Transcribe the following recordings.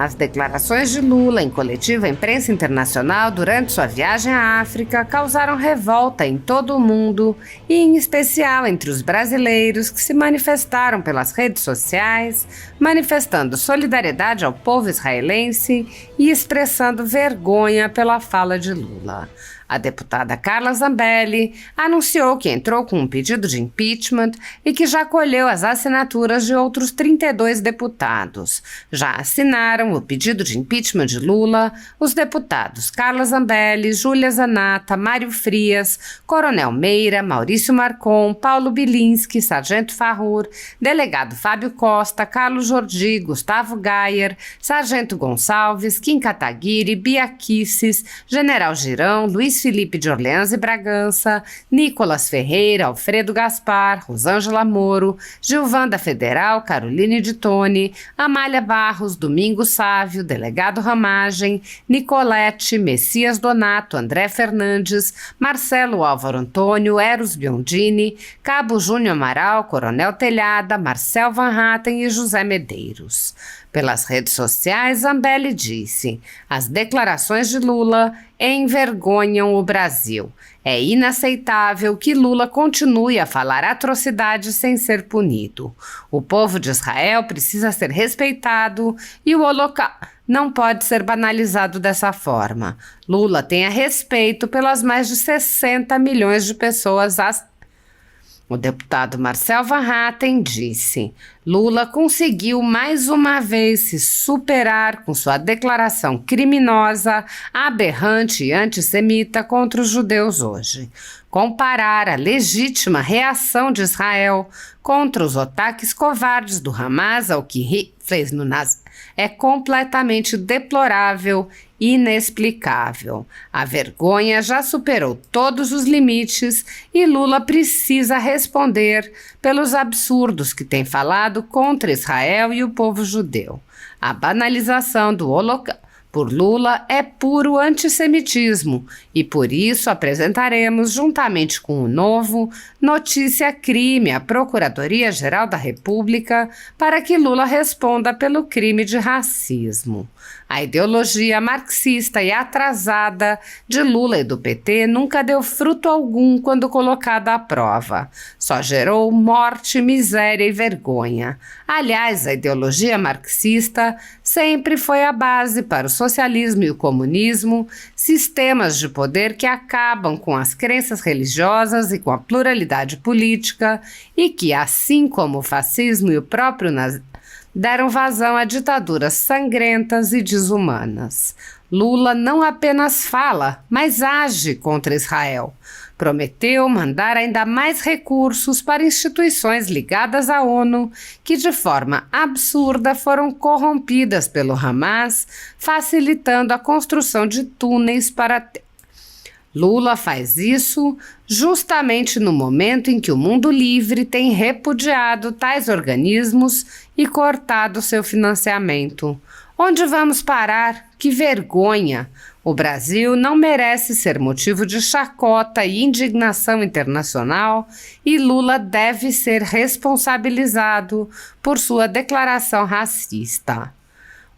As declarações de Lula em coletiva à imprensa internacional durante sua viagem à África causaram revolta em todo o mundo e, em especial, entre os brasileiros que se manifestaram pelas redes sociais, manifestando solidariedade ao povo israelense e expressando vergonha pela fala de Lula. A deputada Carla Zambelli anunciou que entrou com um pedido de impeachment e que já colheu as assinaturas de outros 32 deputados. Já assinaram o pedido de impeachment de Lula os deputados Carla Zambelli, Júlia Zanata, Mário Frias, Coronel Meira, Maurício Marcon, Paulo Bilinski, Sargento Farrur, delegado Fábio Costa, Carlos Jordi, Gustavo Gayer, Sargento Gonçalves, Kim Kataguiri, Bia Kicis, General Girão, Luiz Felipe de Orleans e Bragança, Nicolas Ferreira, Alfredo Gaspar, Rosângela Moro, Gilvanda Federal, Caroline de Tone, Amália Barros, Domingos Sávio, Delegado Ramagem, Nicolete, Messias Donato, André Fernandes, Marcelo Álvaro Antônio, Eros Biondini, Cabo Júnior Amaral, Coronel Telhada, Marcel Van Hatten e José Medeiros. Pelas redes sociais, Zambelli disse: as declarações de Lula envergonham o Brasil. É inaceitável que Lula continue a falar atrocidades sem ser punido. O povo de Israel precisa ser respeitado e o Holocausto não pode ser banalizado dessa forma. Lula tenha respeito pelas mais de 60 milhões de pessoas. O deputado Marcel Van Hatten disse: Lula conseguiu mais uma vez se superar com sua declaração criminosa, aberrante e antissemita contra os judeus hoje. Comparar a legítima reação de Israel contra os ataques covardes do Hamas ao que fez no Nazi é completamente deplorável e inexplicável. A vergonha já superou todos os limites e Lula precisa responder pelos absurdos que tem falado contra Israel e o povo judeu. A banalização do Holocausto por Lula é puro antissemitismo e por isso apresentaremos, juntamente com o Novo, Notícia Crime à Procuradoria-Geral da República para que Lula responda pelo crime de racismo. A ideologia marxista e atrasada de Lula e do PT nunca deu fruto algum quando colocada à prova. Só gerou morte, miséria e vergonha. Aliás, a ideologia marxista sempre foi a base para o socialismo e o comunismo, sistemas de poder que acabam com as crenças religiosas e com a pluralidade política e que, assim como o fascismo e o próprio nazismo, deram vazão a ditaduras sangrentas e desumanas. Lula não apenas fala, mas age contra Israel. Prometeu mandar ainda mais recursos para instituições ligadas à ONU, que de forma absurda foram corrompidas pelo Hamas, facilitando a construção de túneis para Lula faz isso justamente no momento em que o mundo livre tem repudiado tais organismos e cortado seu financiamento. Onde vamos parar? Que vergonha! O Brasil não merece ser motivo de chacota e indignação internacional e Lula deve ser responsabilizado por sua declaração racista.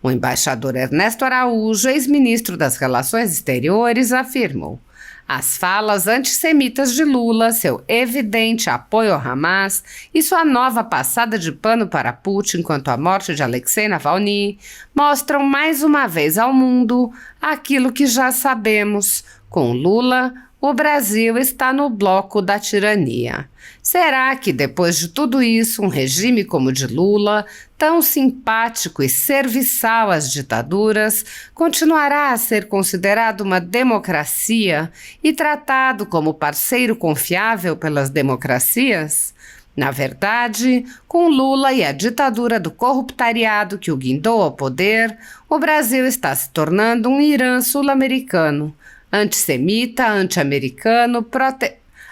O embaixador Ernesto Araújo, ex-ministro das Relações Exteriores, afirmou: as falas antissemitas de Lula, seu evidente apoio ao Hamas e sua nova passada de pano para Putin quanto à morte de Alexei Navalny mostram mais uma vez ao mundo aquilo que já sabemos. Com Lula, o Brasil está no bloco da tirania. Será que, depois de tudo isso, um regime como o de Lula, tão simpático e serviçal às ditaduras, continuará a ser considerado uma democracia e tratado como parceiro confiável pelas democracias? Na verdade, com Lula e a ditadura do corruptariado que o guindou ao poder, o Brasil está se tornando um Irã sul-americano, antissemita, anti-americano,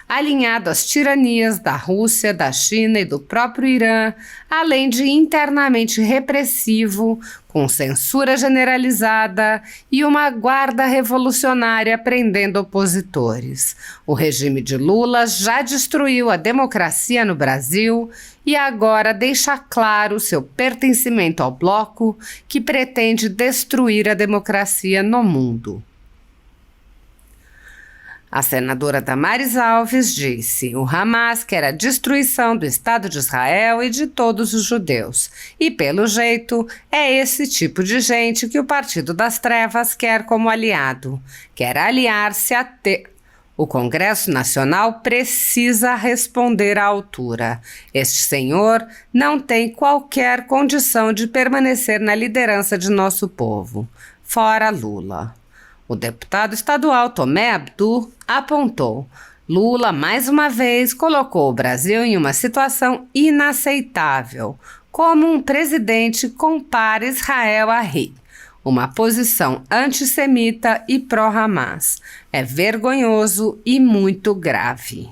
alinhado às tiranias da Rússia, da China e do próprio Irã, além de internamente repressivo, com censura generalizada e uma guarda revolucionária prendendo opositores. O regime de Lula já destruiu a democracia no Brasil e agora deixa claro seu pertencimento ao bloco que pretende destruir a democracia no mundo. A senadora Damares Alves disse: o Hamas quer a destruição do Estado de Israel e de todos os judeus. E, pelo jeito, é esse tipo de gente que o Partido das Trevas quer como aliado. Quer aliar-se a O Congresso Nacional precisa responder à altura. Este senhor não tem qualquer condição de permanecer na liderança de nosso povo. Fora Lula. O deputado estadual Tomé Abdu apontou: Lula, mais uma vez, colocou o Brasil em uma situação inaceitável, como um presidente compara Israel a rei, uma posição antissemita e pró-Hamas. É vergonhoso e muito grave.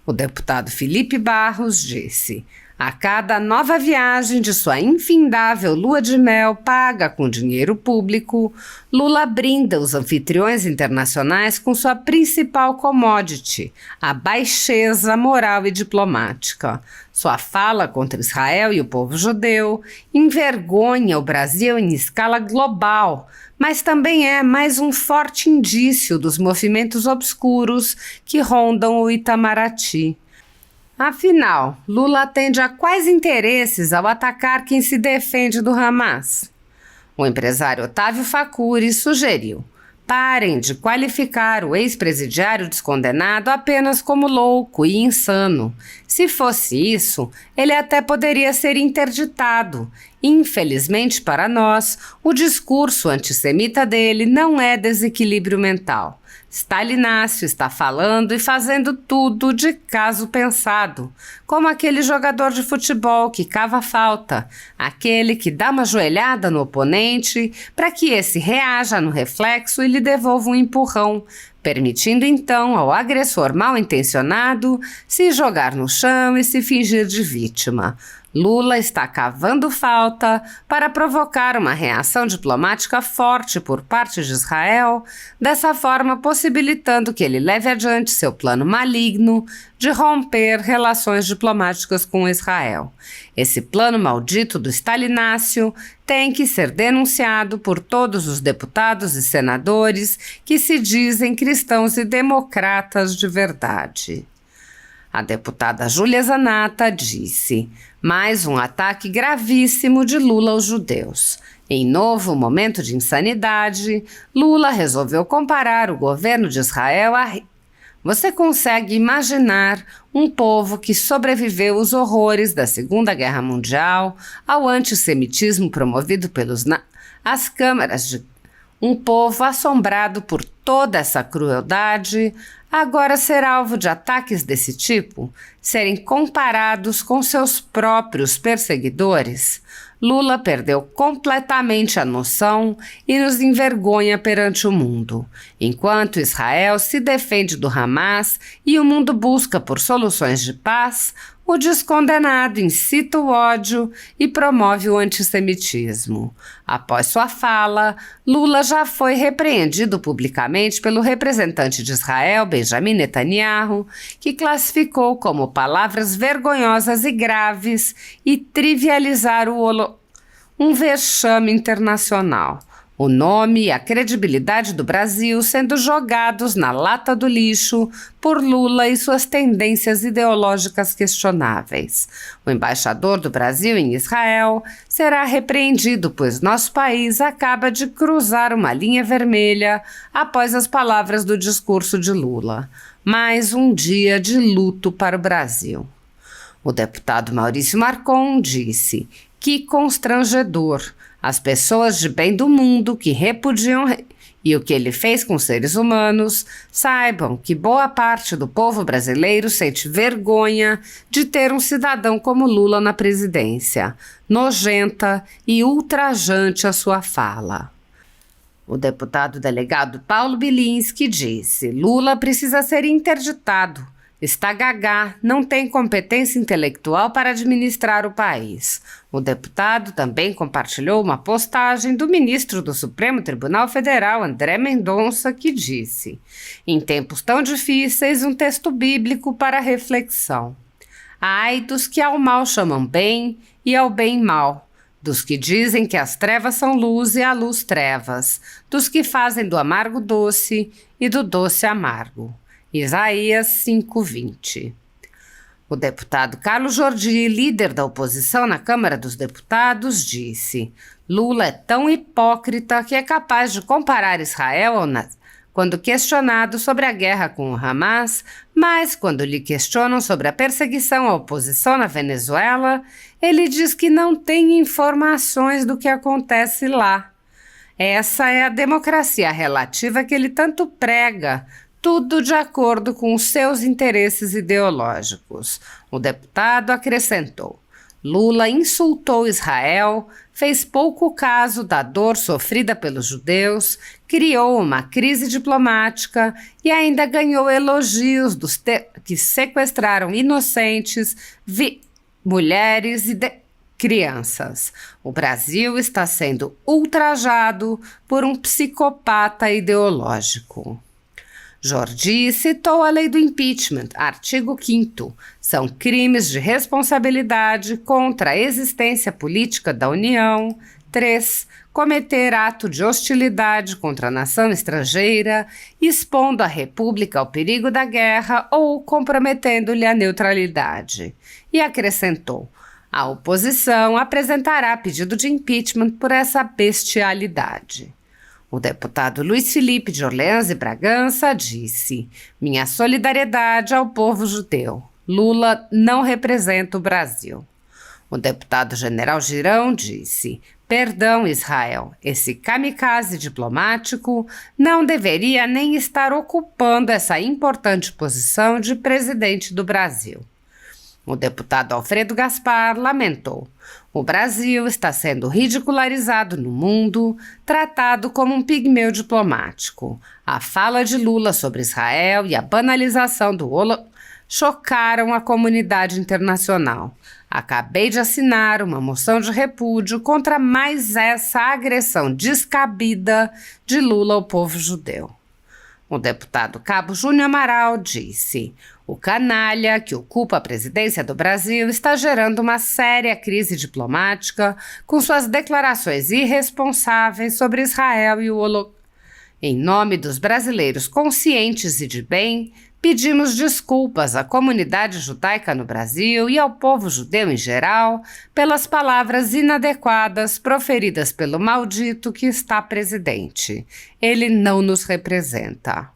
O deputado Felipe Barros disse: a cada nova viagem de sua infindável lua de mel paga com dinheiro público, Lula brinda os anfitriões internacionais com sua principal commodity, a baixeza moral e diplomática. Sua fala contra Israel e o povo judeu envergonha o Brasil em escala global, mas também é mais um forte indício dos movimentos obscuros que rondam o Itamaraty. Afinal, Lula atende a quais interesses ao atacar quem se defende do Hamas? O empresário Otávio Facuri sugeriu: parem de qualificar o ex-presidiário descondenado apenas como louco e insano. Se fosse isso, ele até poderia ser interditado. Infelizmente para nós, o discurso antissemita dele não é desequilíbrio mental. Stalinácio está falando e fazendo tudo de caso pensado, como aquele jogador de futebol que cava falta, aquele que dá uma joelhada no oponente para que esse reaja no reflexo e lhe devolva um empurrão, permitindo então ao agressor mal intencionado se jogar no chão e se fingir de vítima. Lula está cavando falta para provocar uma reação diplomática forte por parte de Israel, dessa forma possibilitando que ele leve adiante seu plano maligno de romper relações diplomáticas com Israel. Esse plano maldito do Stalinácio tem que ser denunciado por todos os deputados e senadores que se dizem cristãos e democratas de verdade. A deputada Júlia Zanatta disse: mais um ataque gravíssimo de Lula aos judeus. Em novo momento de insanidade, Lula resolveu comparar o governo de Israel a... Você consegue imaginar um povo que sobreviveu aos horrores da Segunda Guerra Mundial, ao antissemitismo promovido pelos as câmaras de... Um povo assombrado por toda essa crueldade, agora ser alvo de ataques desse tipo, serem comparados com seus próprios perseguidores? Lula perdeu completamente a noção e nos envergonha perante o mundo. Enquanto Israel se defende do Hamas e o mundo busca por soluções de paz, o descondenado incita o ódio e promove o antissemitismo. Após sua fala, Lula já foi repreendido publicamente pelo representante de Israel, Benjamin Netanyahu, que classificou como palavras vergonhosas e graves e trivializar um vexame internacional. O nome e a credibilidade do Brasil sendo jogados na lata do lixo por Lula e suas tendências ideológicas questionáveis. O embaixador do Brasil em Israel será repreendido, pois nosso país acaba de cruzar uma linha vermelha após as palavras do discurso de Lula. Mais um dia de luto para o Brasil. O deputado Maurício Marcon disse: que constrangedor! As pessoas de bem do mundo que repudiam e o que ele fez com seres humanos, saibam que boa parte do povo brasileiro sente vergonha de ter um cidadão como Lula na presidência, nojenta e ultrajante a sua fala. O deputado delegado Paulo Bilinski disse: Lula precisa ser interditado. está gagá, não tem competência intelectual para administrar o país. O deputado também compartilhou uma postagem do ministro do Supremo Tribunal Federal, André Mendonça, que disse: em tempos tão difíceis, um texto bíblico para reflexão. Ai dos que ao mal chamam bem e ao bem mal, dos que dizem que as trevas são luz e a luz trevas, dos que fazem do amargo doce e do doce amargo. Isaías 5:20. O deputado Carlos Jordi, líder da oposição na Câmara dos Deputados, disse: Lula é tão hipócrita que é capaz de comparar Israel ao nazismo quando questionado sobre a guerra com o Hamas, mas quando lhe questionam sobre a perseguição à oposição na Venezuela, ele diz que não tem informações do que acontece lá. Essa é a democracia relativa que ele tanto prega, tudo de acordo com os seus interesses ideológicos. O deputado acrescentou: Lula insultou Israel, fez pouco caso da dor sofrida pelos judeus, criou uma crise diplomática e ainda ganhou elogios dos que sequestraram inocentes, mulheres e crianças. O Brasil está sendo ultrajado por um psicopata ideológico. Jordi citou a lei do impeachment, artigo 5º. São crimes de responsabilidade contra a existência política da União. 3. Cometer ato de hostilidade contra a nação estrangeira, expondo a República ao perigo da guerra ou comprometendo-lhe a neutralidade. E acrescentou: a oposição apresentará pedido de impeachment por essa bestialidade. O deputado Luiz Felipe de Orleans e Bragança disse: minha solidariedade ao povo judeu. Lula não representa o Brasil. O deputado General Girão disse: perdão, Israel, esse kamikaze diplomático não deveria nem estar ocupando essa importante posição de presidente do Brasil. O deputado Alfredo Gaspar lamentou: o Brasil está sendo ridicularizado no mundo, tratado como um pigmeu diplomático. A fala de Lula sobre Israel e a banalização do Holocausto chocaram a comunidade internacional. Acabei de assinar uma moção de repúdio contra mais essa agressão descabida de Lula ao povo judeu. O deputado Cabo Júnior Amaral disse: o canalha que ocupa a presidência do Brasil está gerando uma séria crise diplomática com suas declarações irresponsáveis sobre Israel e o Holocausto. Em nome dos brasileiros conscientes e de bem, pedimos desculpas à comunidade judaica no Brasil e ao povo judeu em geral pelas palavras inadequadas proferidas pelo maldito que está presidente. Ele não nos representa.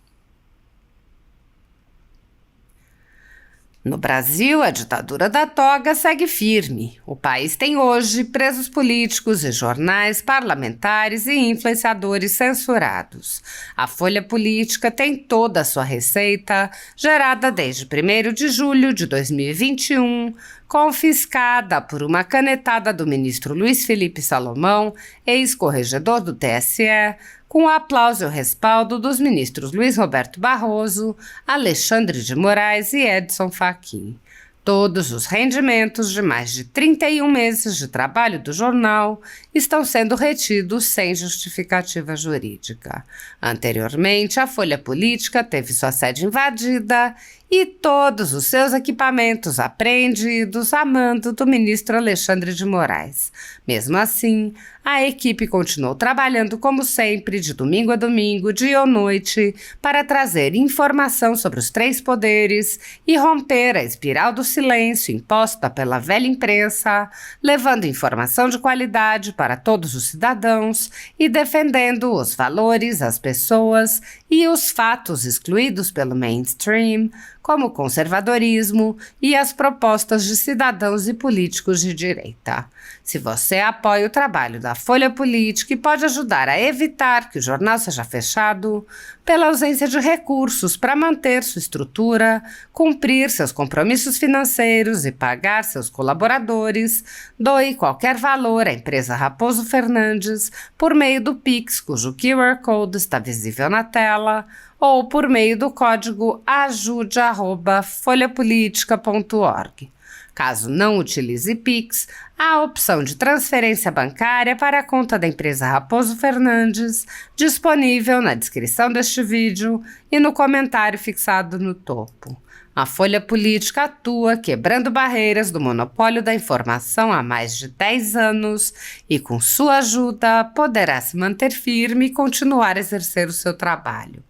No Brasil, a ditadura da toga segue firme. O país tem hoje presos políticos e jornais, parlamentares e influenciadores censurados. A Folha Política tem toda a sua receita, gerada desde 1º de julho de 2021, confiscada por uma canetada do ministro Luiz Felipe Salomão, ex-corregedor do TSE, com o aplauso e o respaldo dos ministros Luiz Roberto Barroso, Alexandre de Moraes e Edson Fachin. Todos os rendimentos de mais de 31 meses de trabalho do jornal estão sendo retidos sem justificativa jurídica. Anteriormente, a Folha Política teve sua sede invadida e todos os seus equipamentos apreendidos a mando do ministro Alexandre de Moraes. Mesmo assim, a equipe continuou trabalhando como sempre, de domingo a domingo, dia ou noite, para trazer informação sobre os 3 poderes e romper a espiral do silêncio imposta pela velha imprensa, levando informação de qualidade para todos os cidadãos e defendendo os valores, as pessoas e os fatos excluídos pelo mainstream, como o conservadorismo e as propostas de cidadãos e políticos de direita. Se você apoia o trabalho da Folha Política e pode ajudar a evitar que o jornal seja fechado, pela ausência de recursos para manter sua estrutura, cumprir seus compromissos financeiros e pagar seus colaboradores, doe qualquer valor à empresa Raposo Fernandes por meio do Pix, cujo QR Code está visível na tela, ou por meio do código ajude@folhapolitica.org. Caso não utilize Pix, há a opção de transferência bancária para a conta da empresa Raposo Fernandes, disponível na descrição deste vídeo e no comentário fixado no topo. A Folha Política atua quebrando barreiras do monopólio da informação há mais de 10 anos e, com sua ajuda, poderá se manter firme e continuar a exercer o seu trabalho.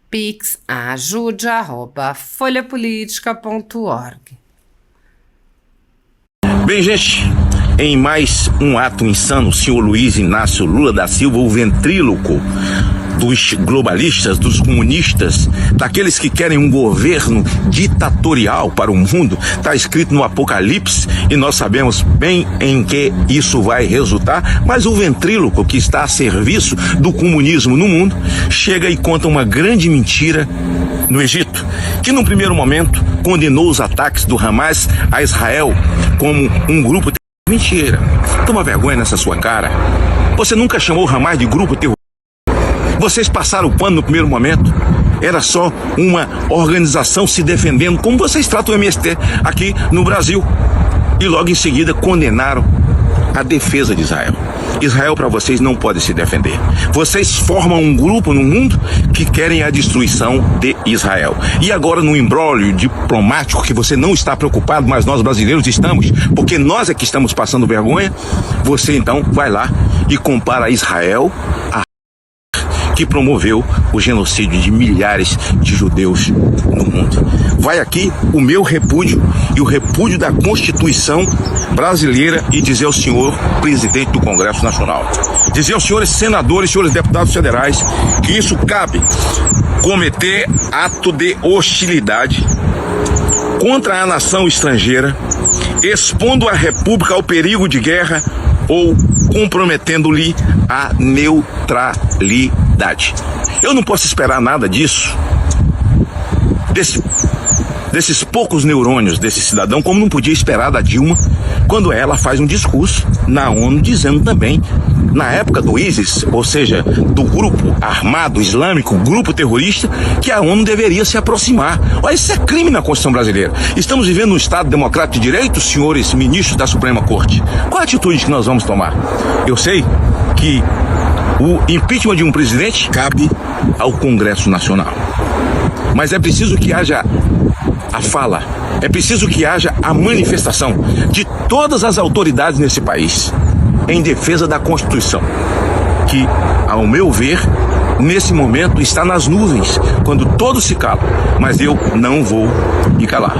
Pix ajude@folhapolitica.org. Bem, gente, em mais um ato insano, o senhor Luiz Inácio Lula da Silva, o ventríloco dos globalistas, dos comunistas, daqueles que querem um governo ditatorial para o mundo, está escrito no Apocalipse e nós sabemos bem em que isso vai resultar, mas o ventríloco que está a serviço do comunismo no mundo chega e conta uma grande mentira no Egito, que num primeiro momento condenou os ataques do Hamas a Israel como um grupo terrorista. Mentira, toma vergonha nessa sua cara. Você nunca chamou o Hamas de grupo terrorista. Vocês passaram o pano no primeiro momento. Era só uma organização se defendendo, como vocês tratam o MST aqui no Brasil. E logo em seguida condenaram a defesa de Israel. Israel para vocês não pode se defender. Vocês formam um grupo no mundo que querem a destruição de Israel. E agora no imbróglio diplomático que você não está preocupado, mas nós brasileiros estamos, porque nós é que estamos passando vergonha, você então vai lá e compara Israel a que promoveu o genocídio de milhares de judeus no mundo. Vai aqui o meu repúdio e o repúdio da Constituição brasileira e dizer ao senhor presidente do Congresso Nacional, dizer aos senhores senadores, senhores deputados federais, que isso cabe cometer ato de hostilidade contra a nação estrangeira, expondo a República ao perigo de guerra ou comprometendo-lhe a neutralidade. Eu não posso esperar nada disso, desses poucos neurônios desse cidadão, como não podia esperar da Dilma, quando ela faz um discurso na ONU dizendo também, na época do ISIS, ou seja, do grupo armado islâmico, grupo terrorista, que a ONU deveria se aproximar. Olha, isso é crime na Constituição brasileira. Estamos vivendo um Estado democrático de direito, senhores ministros da Suprema Corte. Qual a atitude que nós vamos tomar? Eu sei que o impeachment de um presidente cabe ao Congresso Nacional. Mas é preciso que haja a fala, é preciso que haja a manifestação de todas as autoridades nesse país em defesa da Constituição, que, ao meu ver, nesse momento está nas nuvens, quando todos se calam, mas eu não vou me calar.